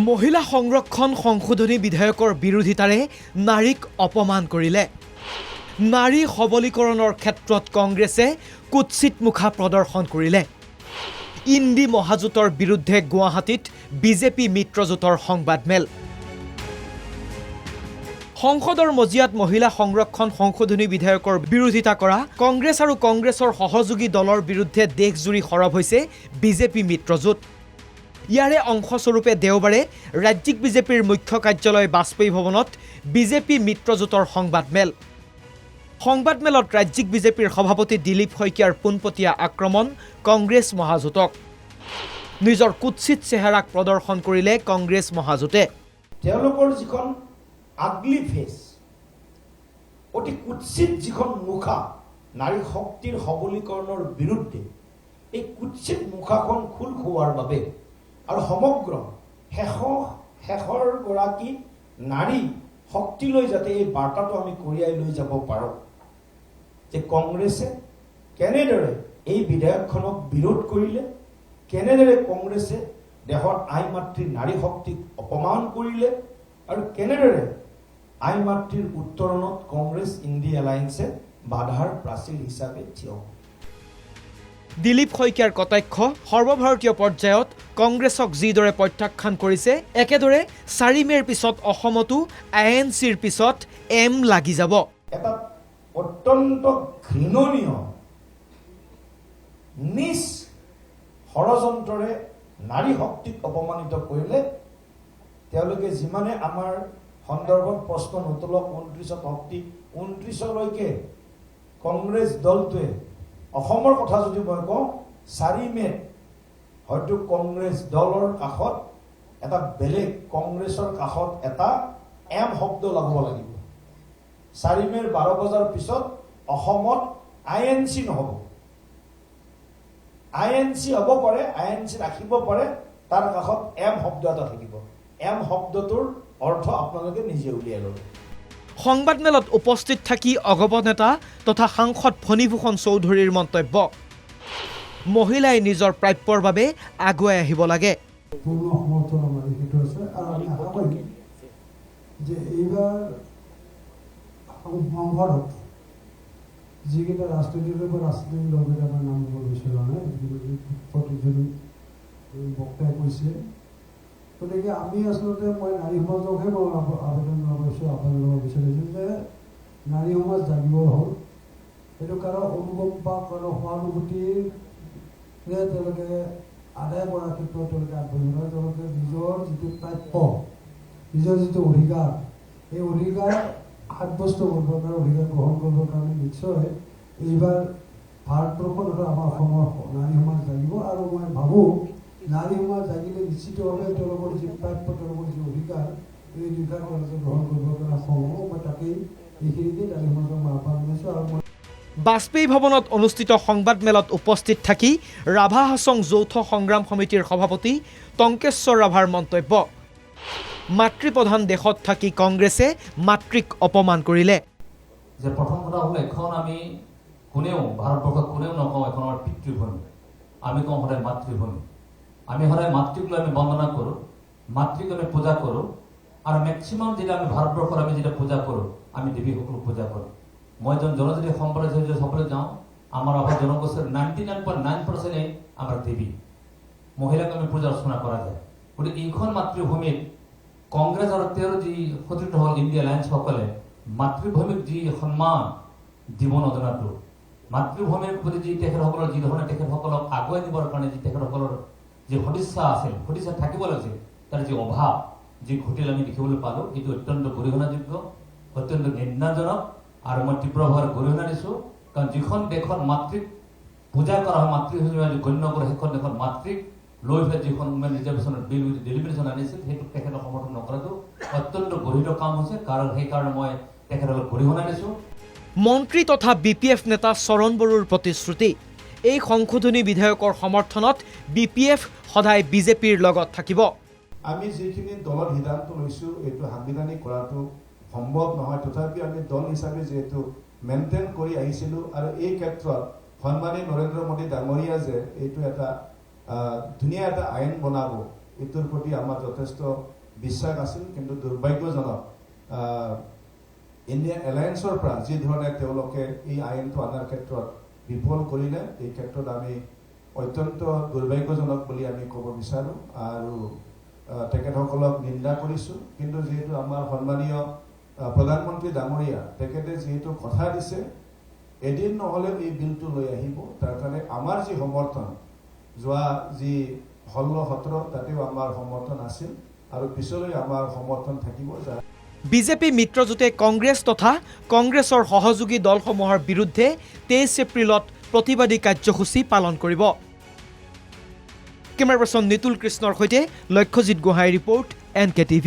মহিলা সংৰক্ষণ সংশোধনী বিধেয়কৰ বিৰোধিতাৰে নাৰীক অপমান কৰিলে। নাৰী সবলীকৰণৰ ক্ষেত্ৰত কংগ্ৰেছে কুৎসিত মুখা প্ৰদৰ্শন কৰিলে। ইণ্ডি মহাজোঁটৰ বিৰুদ্ধে গুৱাহাটীত বিজেপি মিত্ৰজোঁটৰ সংবাদমেল। সংসদৰ মজিয়াত মহিলা সংৰক্ষণ সংশোধনী বিধেয়কৰ বিৰোধিতা কৰা কংগ্ৰেছ আৰু কংগ্ৰেছৰ সহযোগী দলৰ বিৰুদ্ধে দেশজুৰি সৰব হৈছে বিজেপি মিত্ৰজোঁট। ইয়াৰে অংশস্বৰূপে দেওবাৰে ৰাজ্যিক বিজেপিৰ মুখ্য কাৰ্যালয় বাজপেয়ী ভৱনত বিজেপি মিত্ৰজোঁটৰ সংবাদমেল। সংবাদমেলত ৰাজ্যিক বিজেপিৰ সভাপতি দিলীপ শইকীয়াৰ পোনপটীয়া আক্ৰমণ কংগ্ৰেছ মহাজোঁটক। নিজৰ কুৎসিত চেহেৰাক প্ৰদৰ্শন কৰিলে কংগ্ৰেছ মহাজোঁটে। তেওঁলোকৰ যিখন আগলি ফেচ, অতি কুৎসিত যিখন মুখা নাৰী শক্তিৰ সবলীকৰণৰ বিৰুদ্ধে, এই কুৎসিত মুখাখন খোল খোৱাৰ বাবে আৰু সমগ্ৰ শেষৰ গৰাকী নাৰী শক্তিলৈ যাতে এই বাৰ্তাটো আমি কঢ়িয়াই লৈ যাব পাৰোঁ যে কংগ্ৰেছে কেনেদৰে এই বিধেয়কখনক বিৰোধ কৰিলে, কেনেদৰে কংগ্ৰেছে দেশৰ আই মাতৃৰ নাৰী শক্তিক অপমান কৰিলে আৰু কেনেদৰে আই মাতৃৰ উত্তৰণত কংগ্ৰেছ ইণ্ডি এলায়েন্সে বাধাৰ প্ৰাচীৰ হিচাপে থিয়। দিলীপ শইকীয়াৰ কটাক্ষ সৰ্বভাৰতীয় পৰ্যায়ত কংগ্ৰেছক যিদৰে প্ৰত্যাখ্যান কৰিছে, একেদৰে 4 মে'ৰ পিছত অসমতো INCৰ পিছত এম লাগি যাব। এটা অত্যন্ত ঘৃণনীয় নিজ ষড়যন্ত্ৰৰে নাৰী শক্তিক অপমানিত কৰিলে তেওঁলোকে যিমানে আমাৰ সন্দৰ্ভত প্ৰশ্ন নুতলক 29ত শক্তি 29লৈকে কংগ্ৰেছ দলটোৱে অসমৰ কথা যদি মই কওঁ 4 মে'ত হয়তো কংগ্ৰেছ দলৰ কাষত এটা বেলেগ কংগ্ৰেছৰ কাষত এটা এম শব্দ লগাব লাগিব। 4 মে'ৰ 12 বজাৰ পিছত অসমত INC নহ'ব। INC হ'ব পাৰে, INC ৰাখিব পাৰে, তাৰ কাষত এম শব্দ এটা থাকিব। এম শব্দটোৰ অৰ্থ আপোনালোকে নিজে উলিয়াই ল'ব। সংবাদমেলত উপস্থিত থাকি অগপ নেতা তথা সাংসদ ফণীভূষণ চৌধুৰীৰ মন্তব্য, মহিলাই নিজৰ প্ৰাপ্যৰ বাবে আগুৱাই আহিব লাগে। পূৰ্ণ সমৰ্থন আমাৰ সেইটো আছে আৰু আমি আশা কৰিম যে এইবাৰ সংসদত যিকেইটা ৰাজনৈতিক দলকেইটা আমাৰ নাম ল'ব বিচৰা নাই, প্ৰতিজন বক্তাই কৈছে। গতিকে আমি আচলতে মই নাৰী সমাজকহে মই আবেদন ল'ব বিচাৰিছোঁ যে নাৰী সমাজ জাগিব হ'ল। সেইটো কাৰো অনুকম্পা, কাৰো সহানুভূতিৰে তেওঁলোকে আদায় কৰাৰ ক্ষেত্ৰত তেওঁলোকে আগবাঢ়িব নোৱাৰে। তেওঁলোকে নিজৰ যিটো প্ৰাপ্য, নিজৰ যিটো অধিকাৰ, এই অধিকাৰ সাব্যস্ত কৰিবৰ কাৰণে, অধিকাৰ গ্ৰহণ কৰিবৰ কাৰণে নিশ্চয় এইবাৰ ভাৰতবৰ্ষত আমাৰ অসমৰ নাৰী সমাজ জাগিব। আৰু মই ভাবোঁ নাৰী সমাজ জাগিলে নিশ্চিতভাৱে তেওঁলোকৰ যি প্ৰাপ্য, তেওঁলোকৰ যি অধিকাৰ, এই অধিকাৰ তেওঁলোকে গ্ৰহণ কৰিবৰ কাৰণে সম্ভৱ। মই তাকেই এইখিনিতে নাৰী সমাজক মই আহ্বান জনাইছোঁ। আৰু মই বাজপেয়ী ভৱনত অনুষ্ঠিত সংবাদমেলত উপস্থিত থাকি ৰাভা হাছং যৌথ সংগ্ৰাম সমিতিৰ সভাপতি টংকেশ্বৰ ৰাভাৰ মন্তব্য, মাতৃপ্ৰধান দেশত থাকি কংগ্ৰেছে মাতৃক অপমান কৰিলে। যে প্ৰথম কথা হ'ল এখন আমি কোনেও ভাৰতবৰ্ষত কোনেও নকওঁ এখন আমাৰ পিতৃভূমি, আমি কওঁ সদায় মাতৃভূমি। আমি সদায় মাতৃক লৈ আমি বন্দনা কৰোঁ, মাতৃক আমি পূজা কৰোঁ। আৰু মেক্সিমাম যেতিয়া আমি ভাৰতবৰ্ষত আমি যেতিয়া পূজা কৰোঁ, আমি দেৱীসকলক পূজা কৰোঁ। মই এজন জনজাতি সম্প্ৰদায় যদি চাবলৈ যাওঁ, আমাৰ অসম জনগোষ্ঠীৰ 99.9% আমাৰ দেৱী, মহিলাক আমি পূজা অৰ্চনা কৰা যায়। গতিকে এইখন মাতৃভূমিত কংগ্ৰেছ আৰু তেওঁৰ যি সতীৰ্থ হ'ল ইণ্ডি এলায়েন্সসকলে মাতৃভূমিক যি সন্মান দিব নজনাটো, মাতৃভূমিৰ প্ৰতি যি তেখেতসকলৰ যি ধৰণে তেখেতসকলক আগুৱাই নিবৰ কাৰণে যি তেখেতসকলৰ যি সদিচ্ছা আছিল, সদিচ্ছা থাকিব লাগিছিল, তাৰ যি অভাৱ যি ঘটিল আমি দেখিবলৈ পালোঁ, এইটো অত্যন্ত গৰিহণাযোগ্য, অত্যন্ত নিন্দাজনক। আৰু মই তীব্ৰভাৱে গৰিহণা দিছোঁ, কাৰণ যিখন দেশত মাতৃক পূজা কৰা হয়, মাতৃ হিচাপে গণ্য কৰে, সেইখন দেশত মাতৃক লৈ পেলাই যিখন উমেন ৰিজাৰ্ভেশ্যনৰ বিল ডেলিমিনেশ্যন আনিছিল, সেইটো তেখেতক সমৰ্থন নকৰাটো অত্যন্ত গৰিষ্ঠ কাম হৈছে। কাৰণ সেইকাৰণে মই তেখেতসকলক গৰিহণা দিছোঁ। মন্ত্ৰী তথা BPF নেতা চৰণ বড়োৰ প্ৰতিশ্ৰুতি, এই সংশোধনী বিধেয়কৰ সমৰ্থনত BPF সদায় বিজেপিৰ লগত থাকিব। আমি যিখিনি দলত সিদ্ধান্ত লৈছোঁ, এইটো সাংবিধানিক কৰাটো সম্ভৱ নহয়, তথাপি আমি দল হিচাপে যিহেতু মেইনটেইন কৰি আহিছিলোঁ। আৰু এই ক্ষেত্ৰত সন্মানীয় নৰেন্দ্ৰ মোদী ডাঙৰীয়া যে এইটো এটা ধুনীয়া এটা আইন বনাব, এইটোৰ প্ৰতি আমাৰ যথেষ্ট বিশ্বাস আছিল, কিন্তু দুৰ্ভাগ্যজনক ইণ্ডিয়ান এলায়েন্সৰ পৰা যি ধৰণে তেওঁলোকে এই আইনটো অনাৰ ক্ষেত্ৰত বিফল কৰিলে, এই ক্ষেত্ৰত আমি অত্যন্ত দুৰ্ভাগ্যজনক বুলি আমি ক'ব বিচাৰোঁ আৰু তেখেতসকলক নিন্দা কৰিছোঁ। কিন্তু যিহেতু আমাৰ সন্মানীয় প্ৰধানমন্ত্ৰী ডাঙৰীয়া তেখেতে যিহেতু কথা দিছে এদিন নহ'লেও এই বিলটো লৈ আহিব, তাৰ কাৰণে আমাৰ যি সমৰ্থন যোৱা যি 16-17 তাতেও আমাৰ সমৰ্থন আছিল আৰু পিছলৈ আমাৰ সমৰ্থন থাকিব। বিজেপি মিত্ৰজোঁটে কংগ্ৰেছ তথা কংগ্ৰেছৰ সহযোগী দলসমূহৰ বিৰুদ্ধে 23 এপ্ৰিলত প্ৰতিবাদী কাৰ্যসূচী পালন কৰিব। কেমেৰা পাৰ্চন নিতুল কৃষ্ণৰ সৈতে লক্ষ্যজিৎ গোহাঁইৰ ৰিপৰ্ট NKTV।